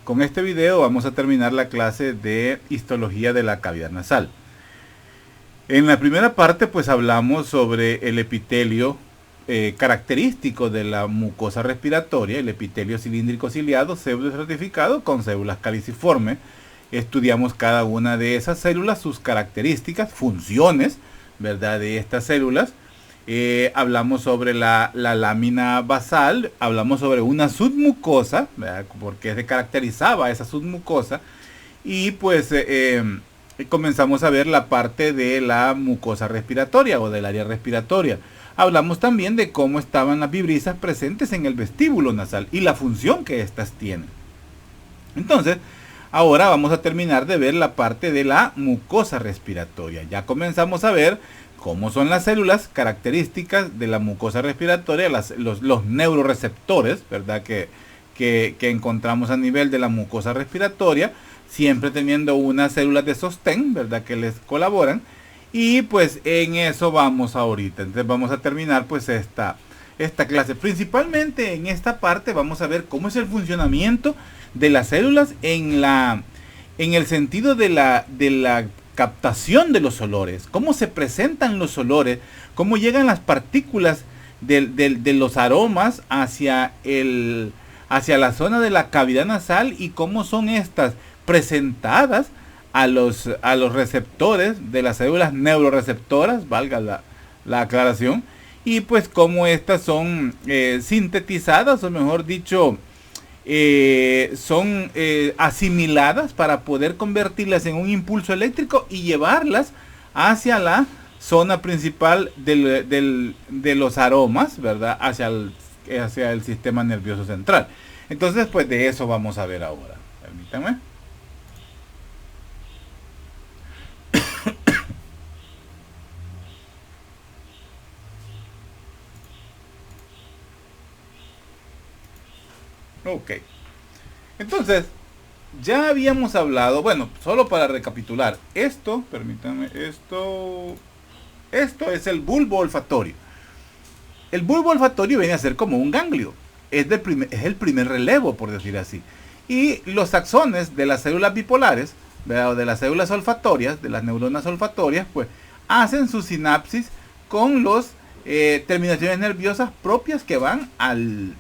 Con este video vamos a terminar la clase de histología de la cavidad nasal. En la primera parte pues hablamos sobre el epitelio característico de la mucosa respiratoria, el epitelio cilíndrico ciliado pseudoestratificado con células caliciformes. Estudiamos cada una de esas células, sus características, funciones, ¿verdad?, de estas células. Hablamos sobre la lámina basal, hablamos sobre una submucosa, ¿verdad?, porque se caracterizaba esa submucosa, y pues comenzamos a ver la parte de la mucosa respiratoria o del área respiratoria. Hablamos también de cómo estaban las vibrisas presentes en el vestíbulo nasal y la función que éstas tienen. Entonces, ahora vamos a terminar de ver la parte de la mucosa respiratoria. Ya comenzamos a ver cómo son las células características de la mucosa respiratoria, los neuroreceptores, ¿verdad?, que encontramos a nivel de la mucosa respiratoria, siempre teniendo unas células de sostén, ¿verdad?, que les colaboran. Y pues en eso vamos ahorita. Entonces vamos a terminar pues esta clase. Principalmente en esta parte vamos a ver cómo es el funcionamiento de las células en el sentido de la captación de los olores, cómo se presentan los olores, cómo llegan las partículas de los aromas hacia la zona de la cavidad nasal y cómo son estas presentadas a los receptores de las células neuroreceptoras, valga la aclaración, y pues cómo estas son sintetizadas, o mejor dicho, son asimiladas para poder convertirlas en un impulso eléctrico y llevarlas hacia la zona principal de los aromas, ¿verdad?, hacia el sistema nervioso central. Entonces, pues de eso vamos a ver ahora. Permítanme. Ok. Entonces, ya habíamos hablado, bueno, solo para recapitular, permítanme, esto es el bulbo olfatorio. El bulbo olfatorio viene a ser como un ganglio, es el primer relevo, por decir así. Y los axones de las células bipolares, ¿verdad?, o de las células olfatorias, de las neuronas olfatorias, pues hacen su sinapsis con las terminaciones nerviosas propias que van al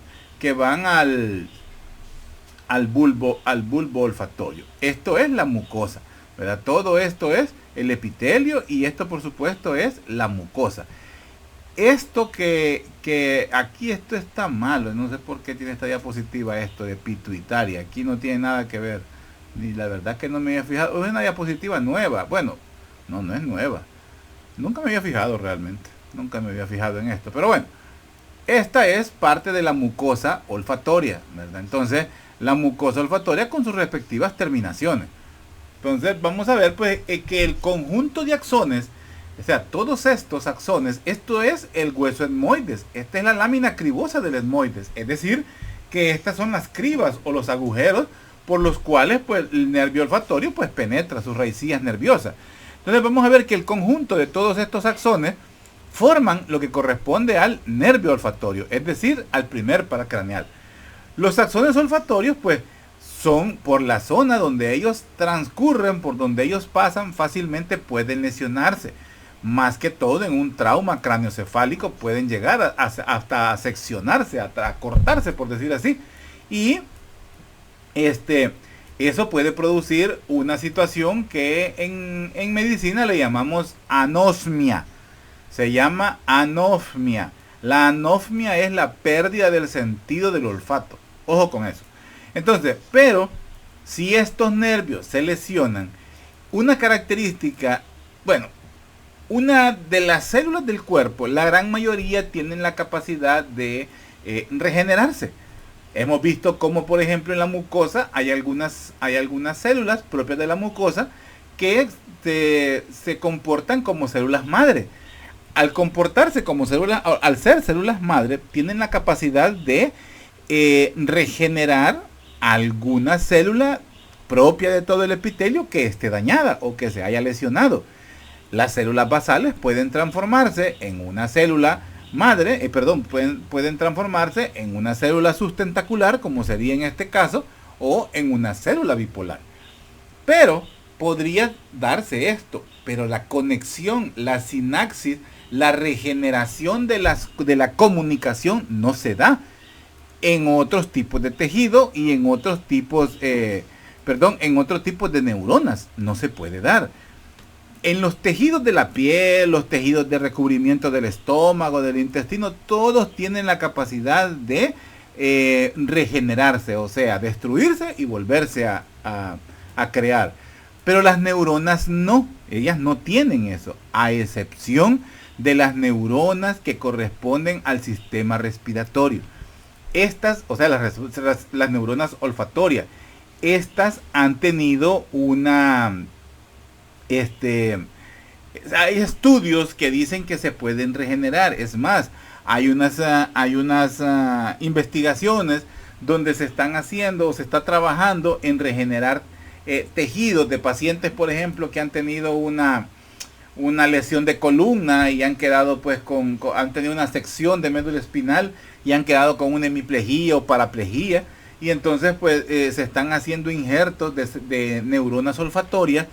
bulbo olfatorio. Esto es la mucosa, ¿verdad? Todo esto es el epitelio y esto por supuesto es la mucosa. Esto que aquí esto está malo, no sé por qué tiene esta diapositiva esto de pituitaria, aquí no tiene nada que ver, y la verdad que no me había fijado, es una diapositiva nueva, bueno, no es nueva, nunca me había fijado realmente, nunca me había fijado en esto, pero bueno, esta es parte de la mucosa olfatoria, ¿verdad? Entonces, la mucosa olfatoria con sus respectivas terminaciones. Entonces, vamos a ver pues que el conjunto de axones, o sea, todos estos axones, esto es el hueso etmoides, esta es la lámina cribosa del etmoides, es decir, que estas son las cribas o los agujeros por los cuales pues el nervio olfatorio pues penetra sus raicillas nerviosas. Entonces, vamos a ver que el conjunto de todos estos axones forman lo que corresponde al nervio olfatorio, es decir, al primer paracraneal. Los axones olfatorios, pues, son por la zona donde ellos transcurren, por donde ellos pasan, fácilmente pueden lesionarse. Más que todo en un trauma craneoencefálico pueden llegar hasta a seccionarse, hasta a cortarse, por decir así. Y eso puede producir una situación que en medicina le llamamos anosmia. Se llama anosmia. La anosmia es la pérdida del sentido del olfato. Ojo con eso. Entonces, pero si estos nervios se lesionan, una característica, bueno, una de las células del cuerpo, la gran mayoría tienen la capacidad de regenerarse. Hemos visto cómo, por ejemplo, en la mucosa hay algunas células propias de la mucosa que se comportan como células madre. Al comportarse como células, al ser células madre, tienen la capacidad de regenerar alguna célula propia de todo el epitelio que esté dañada o que se haya lesionado. Las células basales pueden transformarse en una célula madre, pueden transformarse en una célula sustentacular, como sería en este caso, o en una célula bipolar. Pero podría darse esto, pero la conexión, la sinapsis, la regeneración de la comunicación no se da en otros tipos de tejido y en otros tipos, en otros tipos de neuronas. No se puede dar. En los tejidos de la piel, los tejidos de recubrimiento del estómago, del intestino, todos tienen la capacidad de regenerarse, o sea, destruirse y volverse a crear. Pero las neuronas no, ellas no tienen eso, a excepción de las neuronas que corresponden al sistema respiratorio. Estas, o sea, las neuronas olfatorias, estas han tenido hay estudios que dicen que se pueden regenerar. Es más, hay unas investigaciones donde se están haciendo o se está trabajando en regenerar tejidos de pacientes, por ejemplo, que han tenido una lesión de columna y han quedado pues han tenido una sección de médula espinal y han quedado con una hemiplegia o paraplegia, y entonces pues se están haciendo injertos de neuronas olfatorias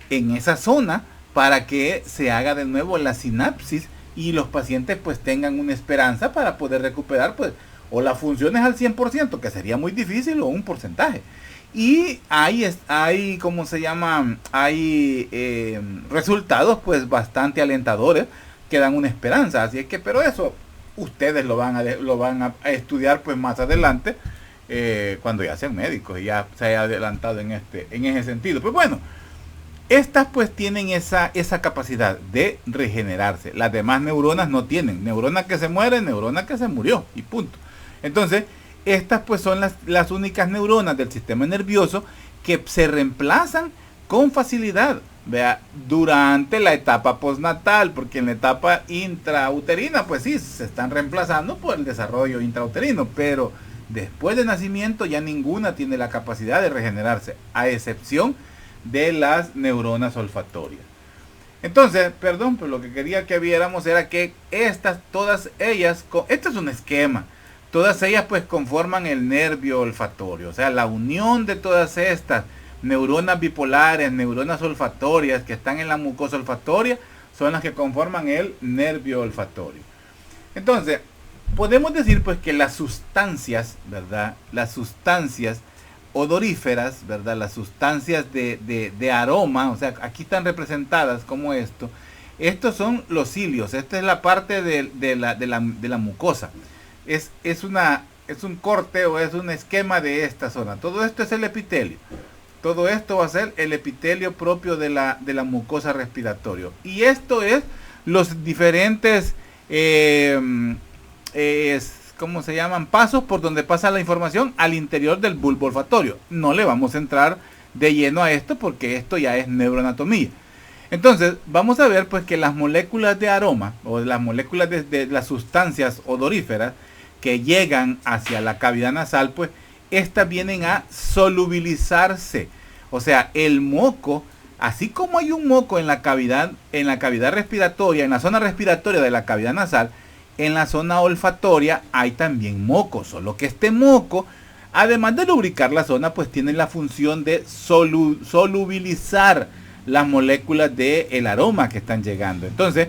en esa zona para que se haga de nuevo la sinapsis y los pacientes pues tengan una esperanza para poder recuperar pues o las funciones al 100%, que sería muy difícil, o un porcentaje. Y hay ¿cómo se llama? Hay resultados pues bastante alentadores que dan una esperanza. Así es que, pero eso ustedes lo van a estudiar pues más adelante, cuando ya sean médicos y ya se haya adelantado en ese sentido. Pues bueno, estas pues tienen esa capacidad de regenerarse. Las demás neuronas no tienen. Neurona que se muere, neurona que se murió y punto. Entonces, estas pues son las únicas neuronas del sistema nervioso que se reemplazan con facilidad, vea, durante la etapa postnatal, porque en la etapa intrauterina pues sí, se están reemplazando por el desarrollo intrauterino, pero después de nacimiento ya ninguna tiene la capacidad de regenerarse, a excepción de las neuronas olfatorias. Entonces, perdón, pero lo que quería que viéramos era que todas ellas, este es un esquema. Todas ellas pues conforman el nervio olfatorio, o sea, la unión de todas estas neuronas bipolares, neuronas olfatorias que están en la mucosa olfatoria, son las que conforman el nervio olfatorio. Entonces, podemos decir pues que las sustancias, ¿verdad? Las sustancias odoríferas, ¿verdad? Las sustancias de aroma, o sea, aquí están representadas como esto. Estos son los cilios, esta es la parte de la mucosa. Es un corte o es un esquema de esta zona. Todo esto es el epitelio. Todo esto va a ser el epitelio propio de la mucosa respiratoria. Y esto es los diferentes, ¿cómo se llaman? Pasos por donde pasa la información al interior del bulbo olfatorio. No le vamos a entrar de lleno a esto porque esto ya es neuroanatomía. Entonces, vamos a ver pues que las moléculas de aroma o las moléculas de las sustancias odoríferas que llegan hacia la cavidad nasal, pues estas vienen a solubilizarse. O sea, el moco, así como hay un moco en la cavidad respiratoria, en la zona respiratoria de la cavidad nasal, en la zona olfatoria hay también moco, solo que este moco, además de lubricar la zona, pues tiene la función de solubilizar las moléculas del aroma que están llegando. Entonces,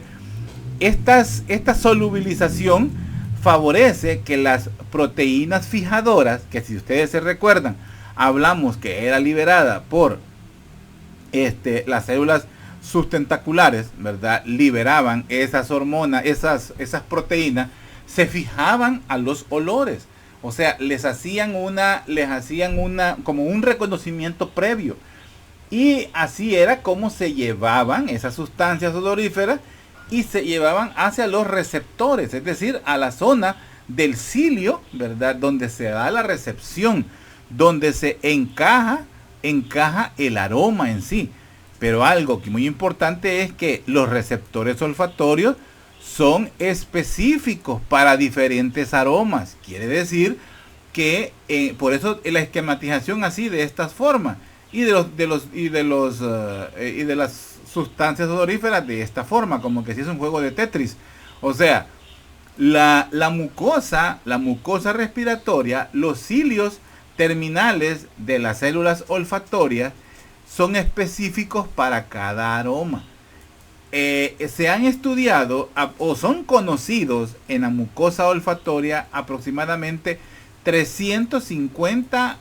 esta solubilización favorece que las proteínas fijadoras, que si ustedes se recuerdan, hablamos que era liberada por las células sustentaculares, ¿verdad? Liberaban esas hormonas, esas proteínas, se fijaban a los olores. O sea, les hacían como un reconocimiento previo. Y así era como se llevaban esas sustancias odoríferas y se llevaban hacia los receptores, es decir, a la zona del cilio, ¿verdad? Donde se da la recepción, donde se encaja el aroma en sí. Pero algo que muy importante es que los receptores olfatorios son específicos para diferentes aromas. Quiere decir que por eso la esquematización así de estas formas y de las sustancias odoríferas de esta forma, como que si es un juego de Tetris. O sea, la mucosa respiratoria, los cilios terminales de las células olfatorias son específicos para cada aroma. Se han estudiado o son conocidos en la mucosa olfatoria aproximadamente 350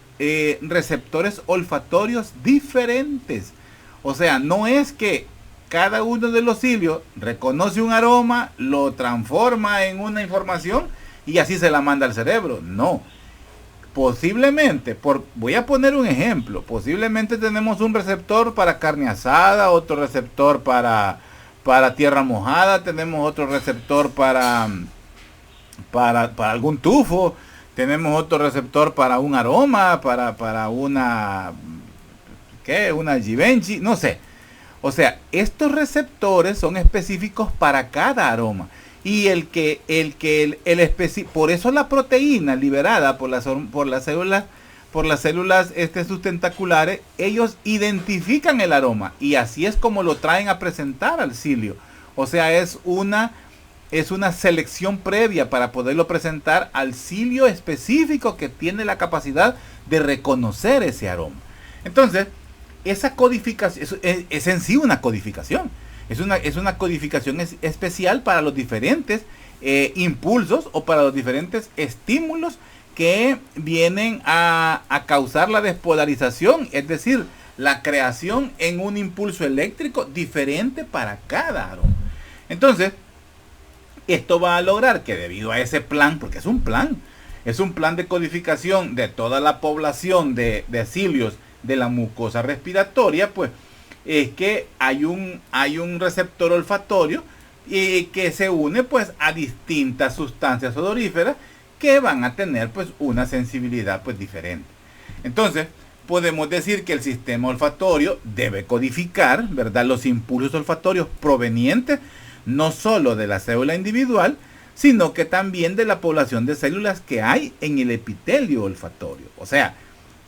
receptores olfatorios diferentes. O sea, no es que cada uno de los cilios reconoce un aroma, lo transforma en una información y así se la manda al cerebro. No. Posiblemente, voy a poner un ejemplo, posiblemente tenemos un receptor para carne asada, otro receptor para tierra mojada, tenemos otro receptor para algún tufo, tenemos otro receptor para un aroma, para una Givenchy, no sé. O sea, estos receptores son específicos para cada aroma. Y por eso la proteína liberada por las células sustentaculares, ellos identifican el aroma y así es como lo traen a presentar al cilio. O sea, es una selección previa para poderlo presentar al cilio específico que tiene la capacidad de reconocer ese aroma. Entonces, esa codificación es en sí una codificación. Es una codificación especial para los diferentes impulsos o para los diferentes estímulos que vienen a causar la despolarización, es decir, la creación en un impulso eléctrico diferente para cada aroma. Entonces, esto va a lograr que debido a ese plan, porque es un plan de codificación de toda la población de cilios de la mucosa respiratoria, pues es que hay un receptor olfatorio que se une pues a distintas sustancias odoríferas que van a tener pues una sensibilidad pues diferente. Entonces podemos decir que el sistema olfatorio debe codificar, ¿verdad?, los impulsos olfatorios provenientes no solo de la célula individual, sino que también de la población de células que hay en el epitelio olfatorio. O sea,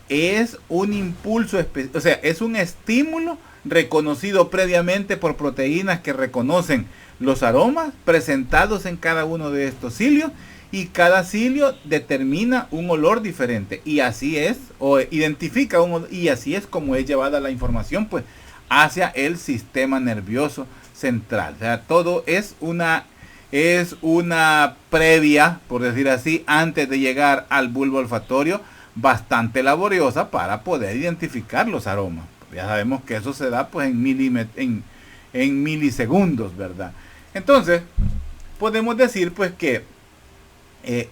es un impulso, es un estímulo reconocido previamente por proteínas que reconocen los aromas presentados en cada uno de estos cilios, y cada cilio determina un olor diferente y así es, o identifica un olor, y así es como es llevada la información pues hacia el sistema nervioso central. O sea, todo es una previa, por decir así, antes de llegar al bulbo olfatorio, bastante laboriosa para poder identificar los aromas. Ya sabemos que eso se da pues en milisegundos, ¿verdad? Entonces, podemos decir pues que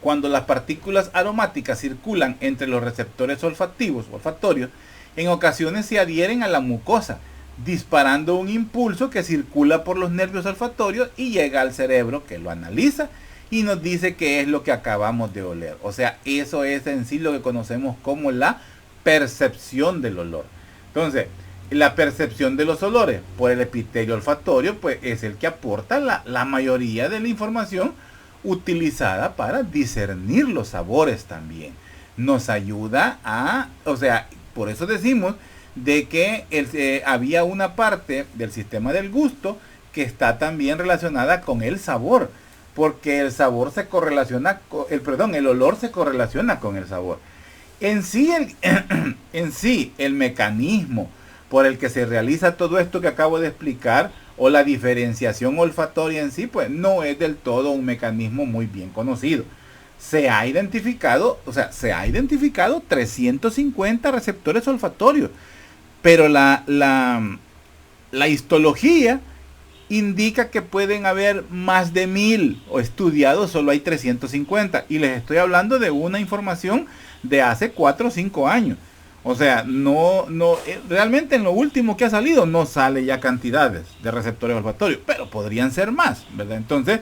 cuando las partículas aromáticas circulan entre los receptores olfatorios, en ocasiones se adhieren a la mucosa, disparando un impulso que circula por los nervios olfatorios y llega al cerebro, que lo analiza y nos dice qué es lo que acabamos de oler. O sea, eso es en sí lo que conocemos como la percepción del olor. Entonces, la percepción de los olores por el epitelio olfatorio pues es el que aporta la mayoría de la información utilizada para discernir los sabores también. Nos ayuda por eso decimos de que había una parte del sistema del gusto que está también relacionada con el sabor, porque el sabor se correlaciona el olor se correlaciona con el sabor. En sí el mecanismo por el que se realiza todo esto que acabo de explicar, o la diferenciación olfatoria en sí, pues no es del todo un mecanismo muy bien conocido. Se ha identificado 350 receptores olfatorios, pero la histología indica que pueden haber más de 1000, o estudiados solo hay 350, y les estoy hablando de una información de hace 4 o 5 años. O sea, realmente en lo último que ha salido no sale ya cantidades de receptores olfatorios, pero podrían ser más, ¿verdad? Entonces,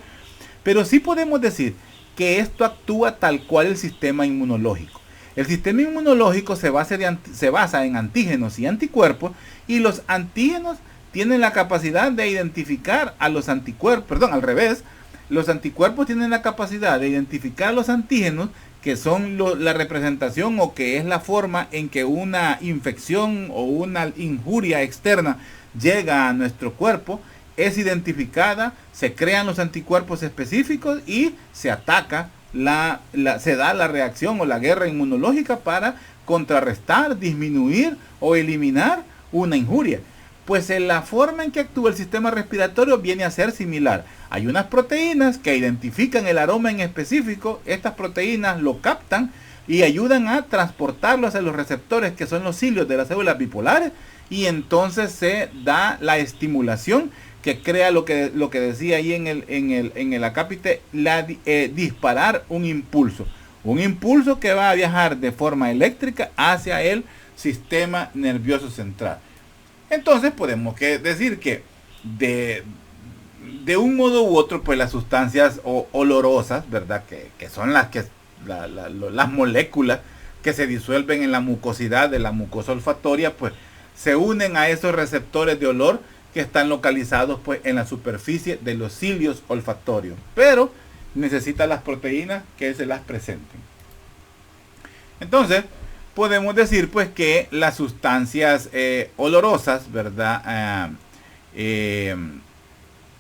pero sí podemos decir que esto actúa tal cual el sistema inmunológico. El sistema inmunológico se basa en antígenos y anticuerpos, y los antígenos tienen la capacidad de identificar a los anticuerpos, al revés, los anticuerpos tienen la capacidad de identificar a los antígenos, que son la representación, o que es la forma en que una infección o una injuria externa llega a nuestro cuerpo, es identificada, se crean los anticuerpos específicos y se ataca, se da la reacción o la guerra inmunológica para contrarrestar, disminuir o eliminar una injuria. Pues en la forma en que actúa el sistema respiratorio viene a ser similar. Hay unas proteínas que identifican el aroma en específico, estas proteínas lo captan y ayudan a transportarlo hacia los receptores que son los cilios de las células bipolares, y entonces se da la estimulación que crea lo que decía ahí en el acápite, disparar un impulso que va a viajar de forma eléctrica hacia el sistema nervioso central. Entonces podemos decir que de un modo u otro, pues las sustancias olorosas, ¿verdad? Que son las moléculas que se disuelven en la mucosidad de la mucosa olfatoria, pues se unen a esos receptores de olor que están localizados pues en la superficie de los cilios olfatorios, pero necesita las proteínas que se las presenten. Entonces podemos decir pues que las sustancias olorosas, ¿verdad?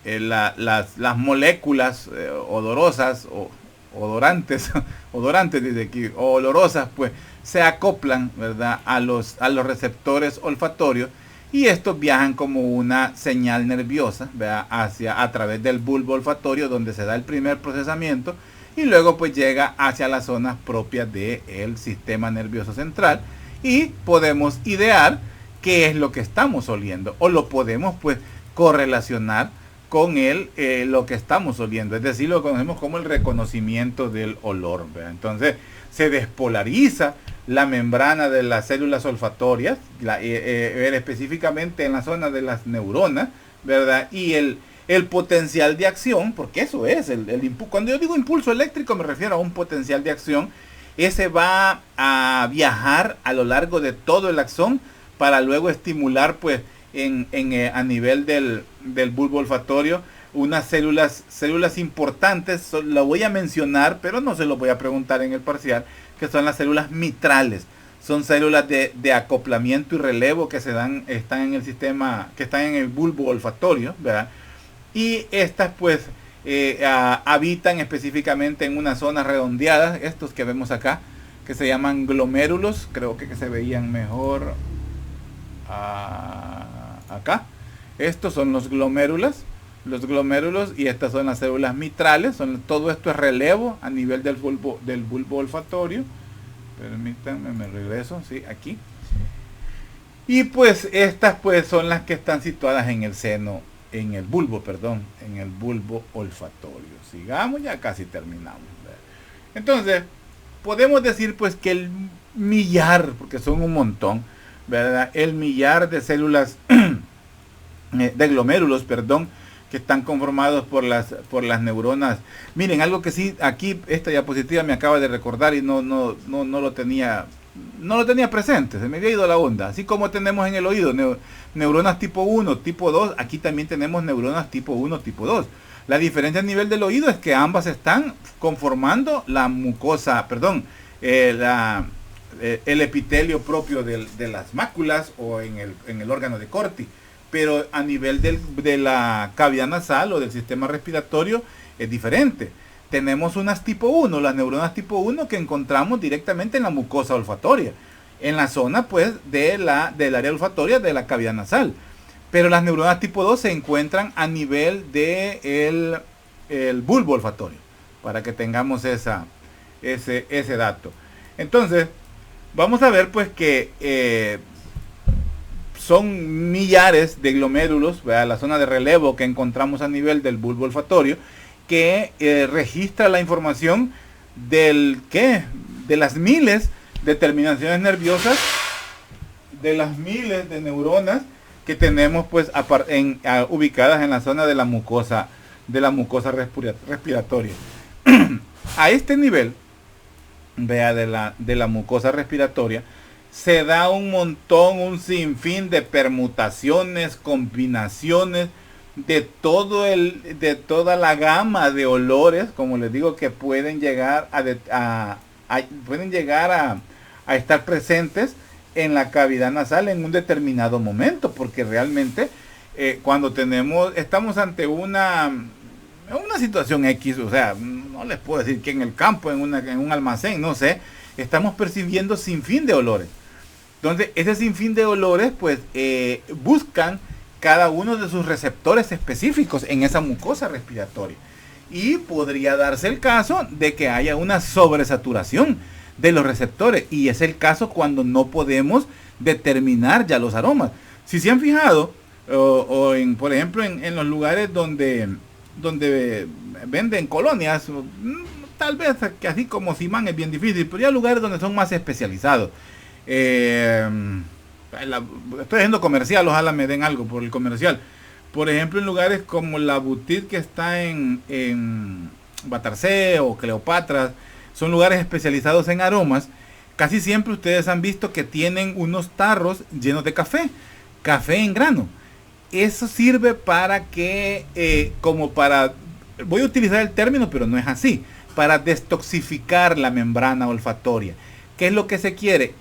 Las moléculas odorosas o odorantes desde aquí, olorosas, pues se acoplan, ¿verdad? a los receptores olfatorios, y estos viajan como una señal nerviosa, ¿verdad? A través del bulbo olfatorio, donde se da el primer procesamiento, y luego pues llega hacia las zonas propias del sistema nervioso central, y podemos idear qué es lo que estamos oliendo, o lo podemos pues correlacionar con lo que estamos oliendo, es decir, lo conocemos como el reconocimiento del olor, ¿verdad? Entonces se despolariza la membrana de las células olfatorias, específicamente en la zona de las neuronas, ¿verdad? Y el potencial de acción, porque eso es cuando yo digo impulso eléctrico me refiero a un potencial de acción. Ese va a viajar a lo largo de todo el axón para luego estimular pues a nivel del bulbo olfatorio unas células importantes. Lo voy a mencionar, pero no se lo voy a preguntar en el parcial, que son las células mitrales. Son células de acoplamiento y relevo que están en el sistema, que están en el bulbo olfatorio, ¿verdad? Y estas pues habitan específicamente en unas zonas redondeadas, estos que vemos acá, que se llaman glomérulos. Creo que se veían mejor acá. Estos son los glomérulos, y estas son las células mitrales. Todo esto es relevo a nivel del bulbo olfatorio. Permítanme, me regreso, sí, aquí. Y pues estas pues son las que están situadas en el bulbo olfatorio. Sigamos, ya casi terminamos. Entonces, podemos decir pues que el millar, porque son un montón, ¿verdad? El millar de células, de glomérulos, que están conformados por las neuronas. Miren, algo que sí, aquí esta diapositiva me acaba de recordar y no lo tenía presente, se me había ido la onda. Así como tenemos en el oído neuronas tipo 1, tipo 2, aquí también tenemos neuronas tipo 1, tipo 2. La diferencia a nivel del oído es que ambas están conformando la mucosa, el epitelio propio de las máculas o en el órgano de Corti. Pero a nivel de la cavidad nasal o del sistema respiratorio es diferente. Tenemos unas tipo 1, las neuronas tipo 1 que encontramos directamente en la mucosa olfatoria, en la zona pues del área olfatoria de la cavidad nasal. Pero las neuronas tipo 2 se encuentran a nivel de el bulbo olfatorio, para que tengamos ese dato. Entonces, vamos a ver pues que son millares de glomérulos, ¿verdad? La zona de relevo que encontramos a nivel del bulbo olfatorio, que registra la información de las miles de terminaciones nerviosas, de las miles de neuronas que tenemos pues ubicadas en la zona de la mucosa respiratoria. A este nivel, vea, de la mucosa respiratoria, se da un sinfín de permutaciones, combinaciones de toda la gama de olores, como les digo, que pueden llegar a estar presentes en la cavidad nasal en un determinado momento, porque realmente cuando estamos ante una situación X, o sea, no les puedo decir que en el campo, en un almacén, no sé, estamos percibiendo sin fin de olores. Entonces, ese sinfín de olores, pues, buscan cada uno de sus receptores específicos en esa mucosa respiratoria. Y podría darse el caso de que haya una sobresaturación de los receptores. Y es el caso cuando no podemos determinar ya los aromas. Si se han fijado, por ejemplo, en los lugares donde venden colonias, tal vez así como Simán es bien difícil, pero hay lugares donde son más especializados. Estoy haciendo comercial, ojalá me den algo por el comercial. Por ejemplo, en lugares como la boutique que está en Batarcé o Cleopatra, son lugares especializados en aromas. Casi siempre ustedes han visto que tienen unos tarros llenos de café en grano. Eso sirve para que, voy a utilizar el término, pero no es así, para destoxificar la membrana olfatoria. ¿Qué es lo que se quiere?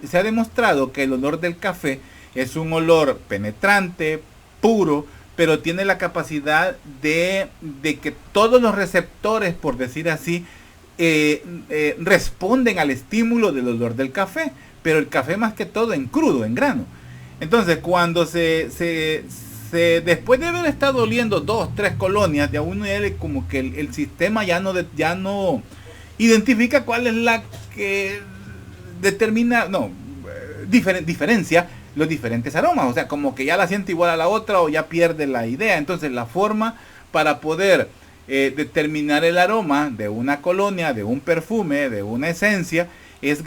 Se ha demostrado que el olor del café es un olor penetrante, puro, pero tiene la capacidad de que todos los receptores, por decir así, responden al estímulo del olor del café, pero el café más que todo en crudo, en grano. Entonces, cuando después de haber estado oliendo 2, 3 colonias, ya uno como que el sistema ya no identifica cuál es la que diferencia los diferentes aromas, o sea, como que ya la siente igual a la otra o ya pierde la idea. Entonces la forma para poder determinar el aroma de una colonia, de un perfume, de una esencia, es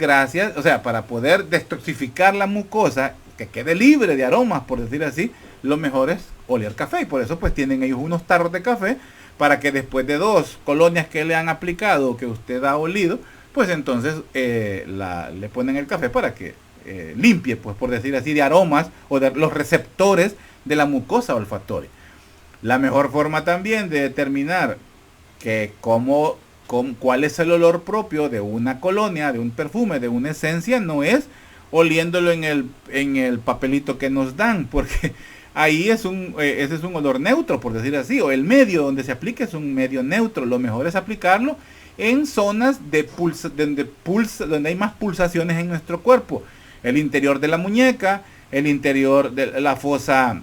para poder detoxificar la mucosa, que quede libre de aromas, por decir así, lo mejor es oler café. Y por eso pues tienen ellos unos tarros de café, para que después de 2 colonias que le han aplicado, que usted ha olido, pues entonces le ponen el café para que limpie, pues por decir así, de aromas o de los receptores de la mucosa olfatoria. La mejor forma también de determinar cuál es el olor propio de una colonia, de un perfume, de una esencia, no es oliéndolo en el papelito que nos dan, porque ahí ese es un olor neutro, por decir así, o el medio donde se aplique es un medio neutro. Lo mejor es aplicarlo en zonas donde hay más pulsaciones en nuestro cuerpo. El interior de la muñeca, el interior de la fosa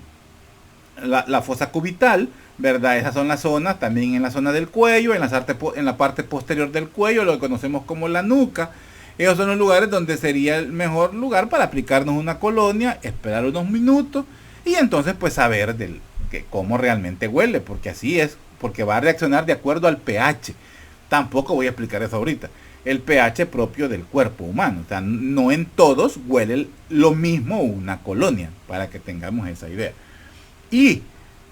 cubital, ¿verdad? Esas son las zonas, también en la zona del cuello, en la parte posterior del cuello, lo que conocemos como la nuca. Esos son los lugares donde sería el mejor lugar para aplicarnos una colonia, esperar unos minutos y entonces pues saber cómo realmente huele, porque así es, porque va a reaccionar de acuerdo al pH. Tampoco voy a explicar eso ahorita. El pH propio del cuerpo humano. O sea, no en todos huele lo mismo una colonia, para que tengamos esa idea. Y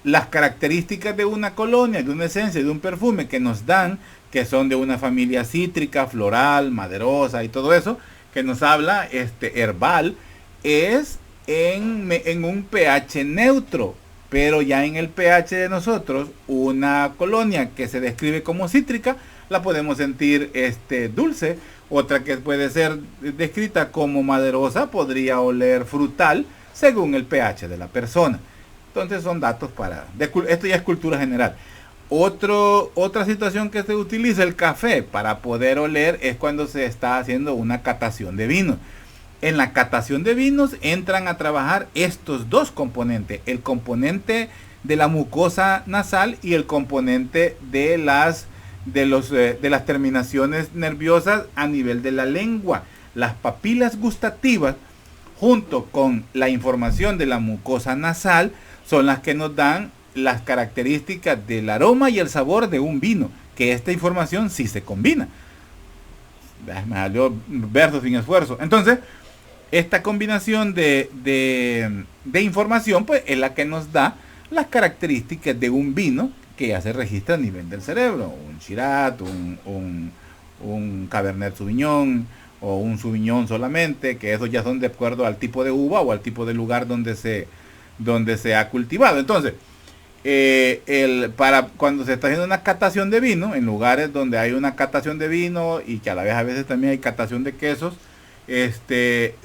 las características de una colonia, de una esencia, de un perfume que nos dan, que son de una familia cítrica, floral, maderosa y todo eso, que nos habla herbal, es en un pH neutro. Pero ya en el pH de nosotros, una colonia que se describe como cítrica, la podemos sentir dulce. Otra que puede ser descrita como maderosa podría oler frutal según el pH de la persona. Entonces son datos esto ya es cultura general. Otra situación que se utiliza el café para poder oler es cuando se está haciendo una catación de vinos. En la catación de vinos entran a trabajar estos dos componentes, el componente de la mucosa nasal y el componente de las terminaciones nerviosas a nivel de la lengua. Las papilas gustativas, junto con la información de la mucosa nasal, son las que nos dan las características del aroma y el sabor de un vino, que esta información sí se combina. Me salió verso sin esfuerzo. Entonces, esta combinación de información pues es la que nos da las características de un vino que ya se registra a nivel del cerebro. Un Shiraz, un Cabernet Sauvignon o un Sauvignon solamente, que esos ya son de acuerdo al tipo de uva o al tipo de lugar donde se ha cultivado. Entonces, para cuando se está haciendo una catación de vino, en lugares donde hay una catación de vino y que a la vez a veces también hay catación de quesos,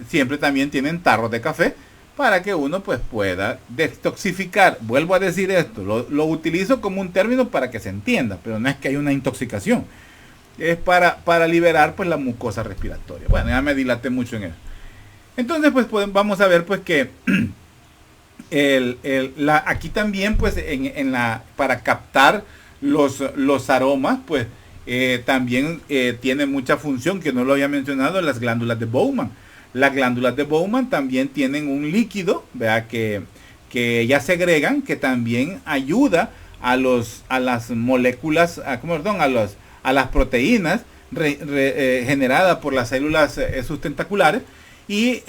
siempre también tienen tarros de café para que uno pues pueda detoxificar. Vuelvo a decir esto, lo utilizo como un término para que se entienda, pero no es que haya una intoxicación. es para liberar pues la mucosa respiratoria. Bueno, ya me dilaté mucho en eso. Entonces pues vamos a ver pues que aquí también pues para captar los aromas pues también tiene mucha función, que no lo había mencionado, las glándulas de Bowman. Las glándulas de Bowman también tienen un líquido, ¿verdad? Que ellas segregan, que también ayuda a las moléculas, a las proteínas generadas por las células sustentaculares. Y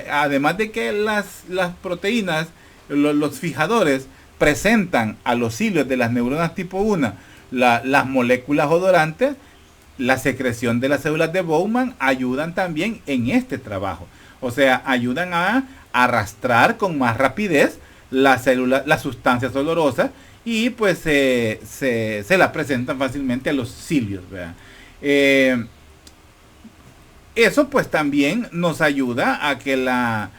además de que las proteínas, los fijadores, presentan a los cilios de las neuronas tipo 1 las moléculas odorantes, la secreción de las células de Bowman ayudan también en este trabajo. O sea, ayudan a arrastrar con más rapidez las sustancias olorosas, y pues se la presentan fácilmente a los cilios, ¿verdad? Eso pues también nos ayuda a que la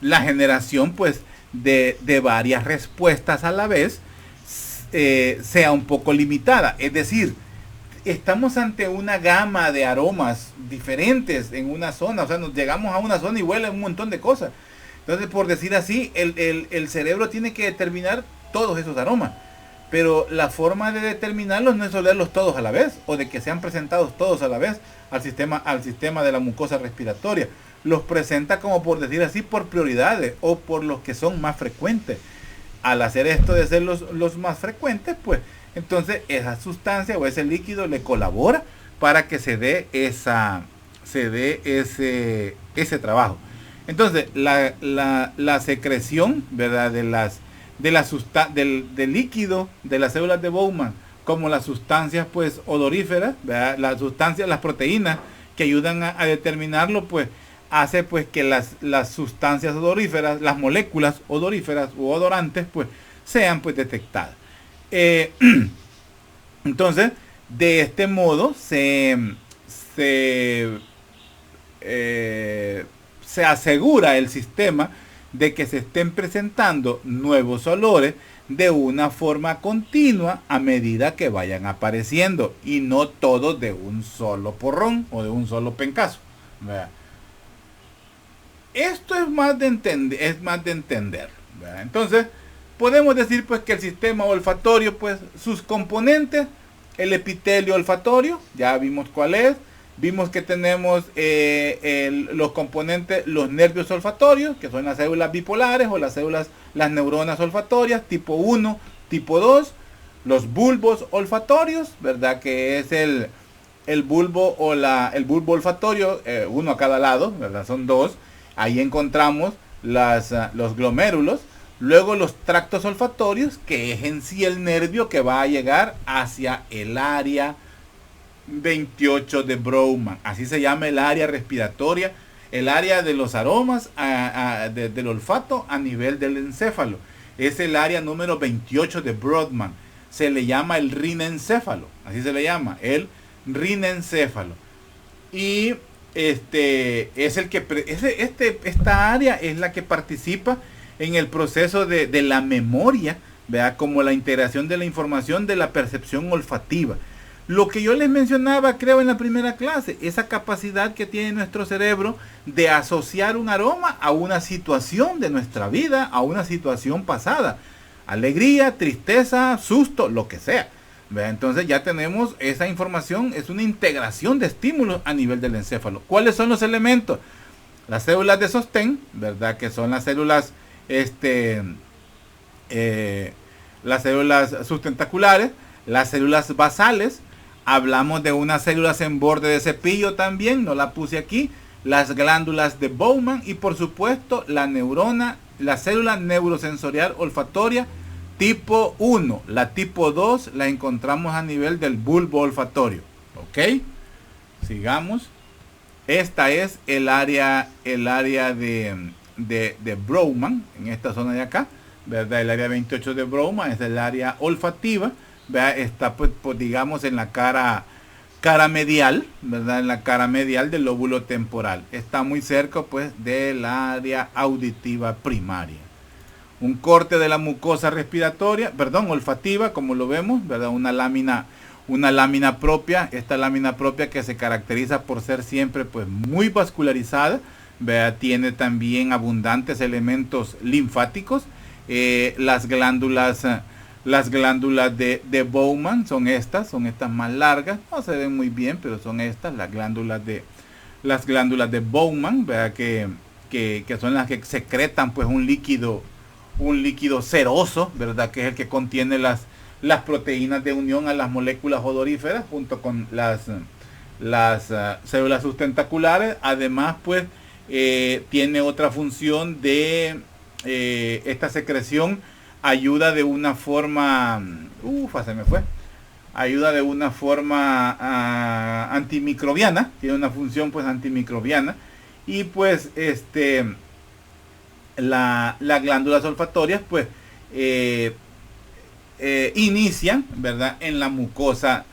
generación pues de varias respuestas a la vez sea un poco limitada. Es decir, estamos ante una gama de aromas diferentes en una zona. O sea, nos llegamos a una zona y huele un montón de cosas. Entonces, por decir así, el cerebro tiene que determinar todos esos aromas. Pero la forma de determinarlos no es olerlos todos a la vez, o de que sean presentados todos a la vez al sistema de la mucosa respiratoria. Los presenta, como por decir así, por prioridades o por los que son más frecuentes. Al hacer esto de ser los más frecuentes, pues entonces esa sustancia o ese líquido le colabora para que se dé ese trabajo. Entonces la secreción, ¿verdad?, del líquido de las células de Bowman, como las sustancias pues odoríferas, ¿verdad?, las proteínas que ayudan a determinarlo, pues hace pues que las sustancias odoríferas, las moléculas odoríferas u odorantes, pues sean pues detectadas. Entonces, de este modo se asegura el sistema de que se estén presentando nuevos olores de una forma continua a medida que vayan apareciendo, y no todos de un solo porrón o de un solo pencazo, ¿verdad? Esto es más de entender, ¿verdad? Entonces, podemos decir pues que el sistema olfatorio, pues sus componentes, el epitelio olfatorio, ya vimos cuál es. Vimos que tenemos los componentes, los nervios olfatorios, que son las células bipolares o las neuronas olfatorias, tipo 1, tipo 2. Los bulbos olfatorios, ¿verdad?, que es el bulbo el bulbo olfatorio, uno a cada lado, ¿verdad?, son dos. Ahí encontramos los glomérulos. Luego los tractos olfatorios, que es en sí el nervio que va a llegar hacia el área 28 de Bowman. Así se llama el área respiratoria, el área de los aromas del olfato a nivel del encéfalo. Es el área número 28 de Brodmann. Se le llama el rinencéfalo. Así se le llama, el rinencéfalo. Y esta área es la que participa en el proceso de la memoria, ¿verdad?, como la integración de la información de la percepción olfativa. Lo que yo les mencionaba, creo, en la primera clase, esa capacidad que tiene nuestro cerebro de asociar un aroma a una situación de nuestra vida, a una situación pasada. Alegría, tristeza, susto, lo que sea. Entonces ya tenemos esa información, es una integración de estímulos a nivel del encéfalo. ¿Cuáles son los elementos? Las células de sostén, ¿verdad?, que son las células, las células sustentaculares, las células basales. Hablamos de unas células en borde de cepillo también, no la puse aquí, las glándulas de Bowman y por supuesto la célula neurosensorial olfatoria tipo 1. La tipo 2 la encontramos a nivel del bulbo olfatorio. ¿Ok? Sigamos. Esta es el área de Bowman, en esta zona de acá, ¿verdad? El área 28 de Bowman es el área olfativa. Está pues, digamos en la cara medial, ¿verdad?, en la cara medial del lóbulo temporal. Está muy cerca pues del área auditiva primaria. Un corte de la mucosa respiratoria, olfativa, como lo vemos, ¿verdad?, una lámina una lámina propia, esta lámina propia que se caracteriza por ser siempre pues muy vascularizada, ¿verdad? Tiene también abundantes elementos linfáticos. Las glándulas de Bowman son estas más largas, no se ven muy bien, pero son estas, las glándulas de Bowman, ¿verdad? Que son las que secretan pues un líquido ceroso, ¿verdad? Que es el que contiene las proteínas de unión a las moléculas odoríferas junto con las células sustentaculares. Además, pues, tiene otra función de esta secreción, ayuda de una forma, ayuda de una forma antimicrobiana, tiene una función pues antimicrobiana, y pues las glándulas olfatorias pues inician, ¿verdad? En la mucosa,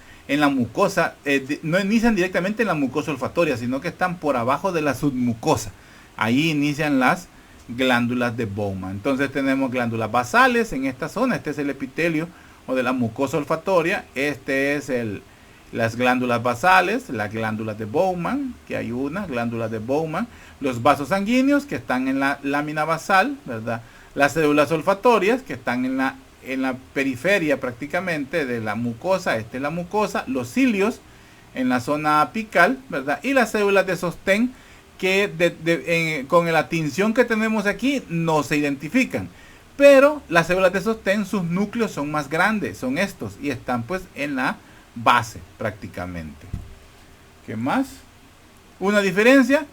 no inician directamente en la mucosa olfatoria, sino que están por abajo de la submucosa. Ahí inician las glándulas de Bowman. Entonces tenemos glándulas basales en esta zona. Este es el epitelio o de la mucosa olfatoria. Este es las glándulas basales, las glándulas de Bowman, que hay unas glándulas de Bowman. Los vasos sanguíneos que están en la lámina basal, ¿verdad? Las células olfatorias que están en la periferia prácticamente de la mucosa. Esta es la mucosa. Los cilios en la zona apical, ¿verdad? Y las células de sostén que con la tinción que tenemos aquí no se identifican. Pero las células de sostén, sus núcleos son más grandes, son estos, y están pues en la base prácticamente. ¿Qué más? Una diferencia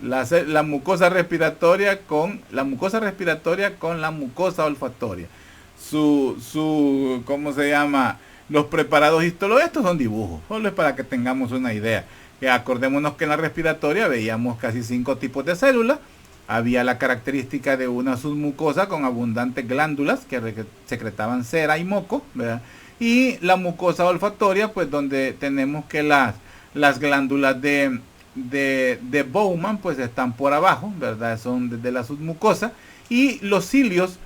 la mucosa respiratoria con la mucosa olfatoria. ¿Cómo se llama? Los preparados histológicos, estos son dibujos, solo es para que tengamos una idea. Acordémonos que en la respiratoria veíamos casi 5 tipos de células. Había la característica de una submucosa con abundantes glándulas que secretaban cera y moco, ¿verdad? Y la mucosa olfatoria, pues donde tenemos que las glándulas de Bowman pues están por abajo, ¿verdad? Son desde la submucosa. Y los cilios,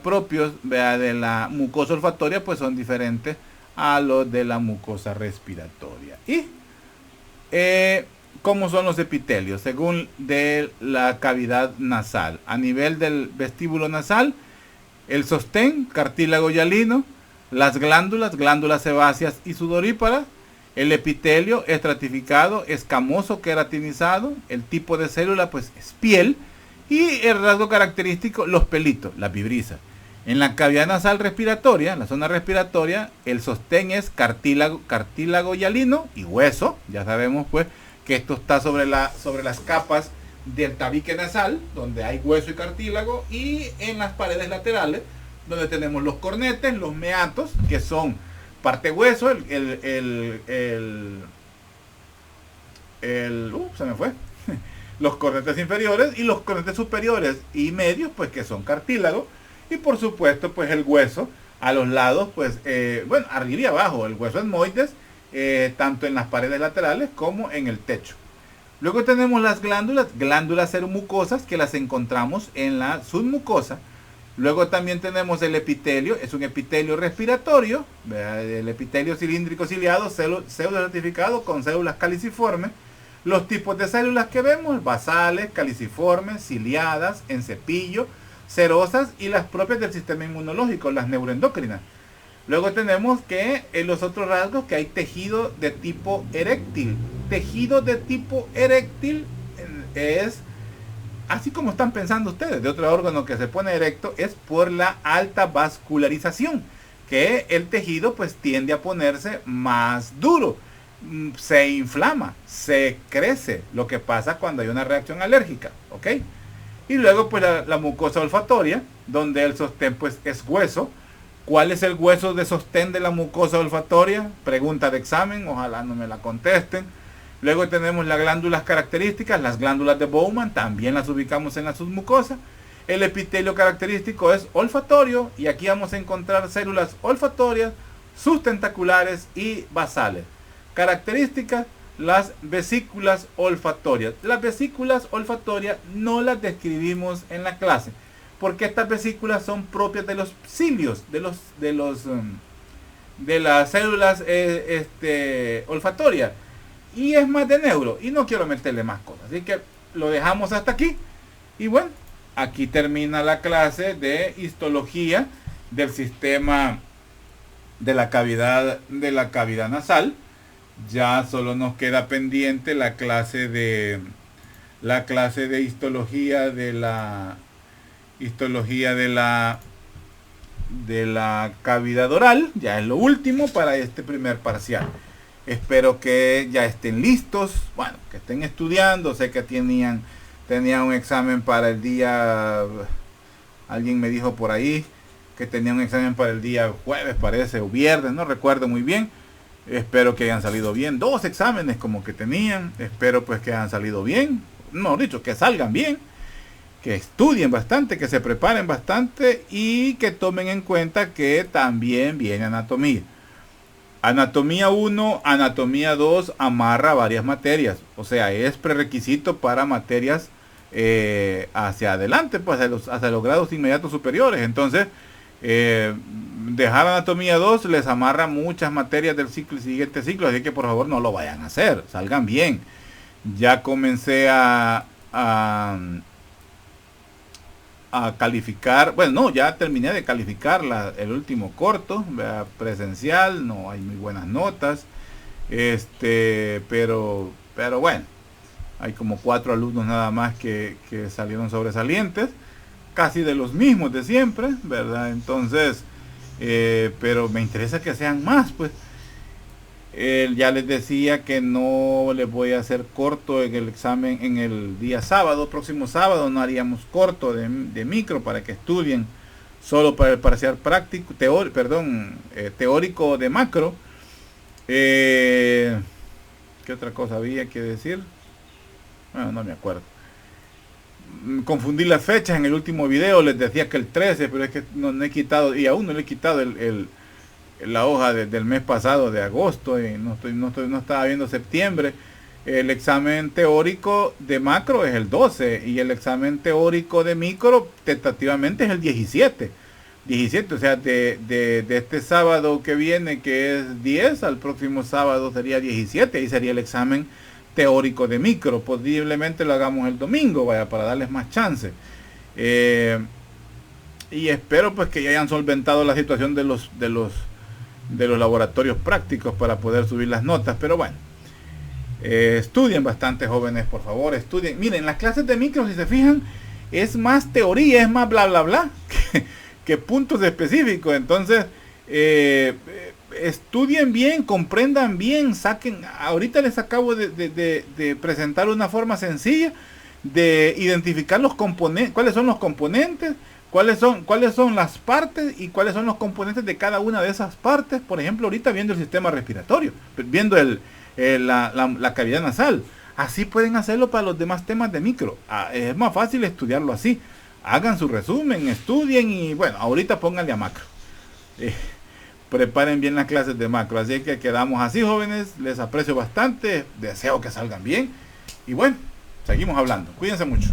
propios, de la mucosa olfatoria, pues son diferentes a los de la mucosa respiratoria. Y ¿cómo son los epitelios? Según de la cavidad nasal. A nivel del vestíbulo nasal, el sostén, cartílago hialino, las glándulas sebáceas y sudoríparas, el epitelio estratificado, escamoso, queratinizado, el tipo de célula pues es piel, y el rasgo característico, los pelitos, las vibrisas. En la cavidad nasal respiratoria, en la zona respiratoria, el sostén es cartílago hialino y hueso. Ya sabemos pues que esto está sobre las capas del tabique nasal, donde hay hueso y cartílago, y en las paredes laterales, donde tenemos los cornetes, los meatos, que son parte hueso, los cornetes inferiores, y los cornetes superiores y medios, pues que son cartílago. Y por supuesto, pues el hueso a los lados, pues, arriba y abajo, el hueso etmoides, tanto en las paredes laterales como en el techo. Luego tenemos las glándulas seromucosas, que las encontramos en la submucosa. Luego también tenemos el epitelio, es un epitelio respiratorio, el epitelio cilíndrico ciliado, pseudo-estratificado con células caliciformes. Los tipos de células que vemos, basales, caliciformes, ciliadas, en cepillo, cerosas y las propias del sistema inmunológico, las neuroendocrinas. Luego tenemos que en los otros rasgos que hay tejido de tipo eréctil. Tejido de tipo eréctil es, así como están pensando ustedes, de otro órgano que se pone erecto, es por la alta vascularización, que el tejido pues tiende a ponerse más duro, se inflama, se crece, lo que pasa cuando hay una reacción alérgica, ¿ok? Y luego pues la mucosa olfatoria, donde el sostén pues es hueso. ¿Cuál es el hueso de sostén de la mucosa olfatoria? Pregunta de examen, ojalá no me la contesten. Luego tenemos las glándulas características, las glándulas de Bowman, también las ubicamos en la submucosa. El epitelio característico es olfatorio, y aquí vamos a encontrar células olfatorias, sustentaculares y basales. Características: las vesículas olfatorias. Las vesículas olfatorias no las describimos en la clase, porque estas vesículas son propias de los cilios, de de las células olfatorias, y es más de neuro, y no quiero meterle más cosas, así que lo dejamos hasta aquí. Y bueno, aquí termina la clase de histología del sistema de la cavidad nasal. Ya solo nos queda pendiente la clase de histología de la cavidad oral. Ya es lo último para este primer parcial. Espero que ya estén listos, bueno, que estén estudiando. Sé que tenían un examen para el día, alguien me dijo por ahí que tenía un examen para el día jueves, parece, o viernes, no recuerdo muy bien. Espero que hayan salido bien. 2 exámenes como que tenían. Espero pues que hayan salido bien. No, dicho, que salgan bien. Que estudien bastante, que se preparen bastante y que tomen en cuenta que también viene anatomía. Anatomía 1, anatomía 2 amarra varias materias. O sea, es prerequisito para materias hacia adelante, pues hacia los grados inmediatos superiores. Entonces, dejar anatomía 2 les amarra muchas materias del siguiente ciclo, así que por favor no lo vayan a hacer, salgan bien. Ya comencé a calificar, bueno, no, ya terminé de calificar el último corto presencial, no hay muy buenas notas, pero bueno, hay como 4 alumnos nada más que salieron sobresalientes, casi de los mismos de siempre, ¿verdad? Entonces, pero me interesa que sean más, pues. Ya les decía que no les voy a hacer corto en el examen en el día sábado, próximo sábado no haríamos corto de micro para que estudien solo para el parcial práctico, teórico de macro. ¿Qué otra cosa había que decir? Bueno, no me acuerdo. Confundí las fechas en el último video, les decía que el 13, pero es que no he quitado, y aún no le he quitado la hoja del mes pasado de agosto, y no estaba viendo septiembre. El examen teórico de macro es el 12 y el examen teórico de micro tentativamente es el 17, o sea, de este sábado que viene, que es 10, al próximo sábado sería 17, y sería el examen teórico de micro. Posiblemente lo hagamos el domingo, vaya, para darles más chance. Y espero pues que ya hayan solventado la situación de los laboratorios prácticos para poder subir las notas, pero bueno, estudien bastante, jóvenes, por favor, estudien. Miren, las clases de micro, si se fijan, es más teoría, es más bla bla bla que puntos específicos. Entonces, estudien bien, comprendan bien, saquen. Ahorita les acabo de presentar una forma sencilla de identificar los componentes, cuáles son los componentes, cuáles son las partes y cuáles son los componentes de cada una de esas partes. Por ejemplo, ahorita viendo el sistema respiratorio, viendo la cavidad nasal. Así pueden hacerlo para los demás temas de micro. Es más fácil estudiarlo así. Hagan su resumen, estudien y bueno, ahorita pónganle a macro. Preparen bien las clases de macro. Así que quedamos así, jóvenes. Les aprecio bastante. Deseo que salgan bien. Y bueno, seguimos hablando. Cuídense mucho.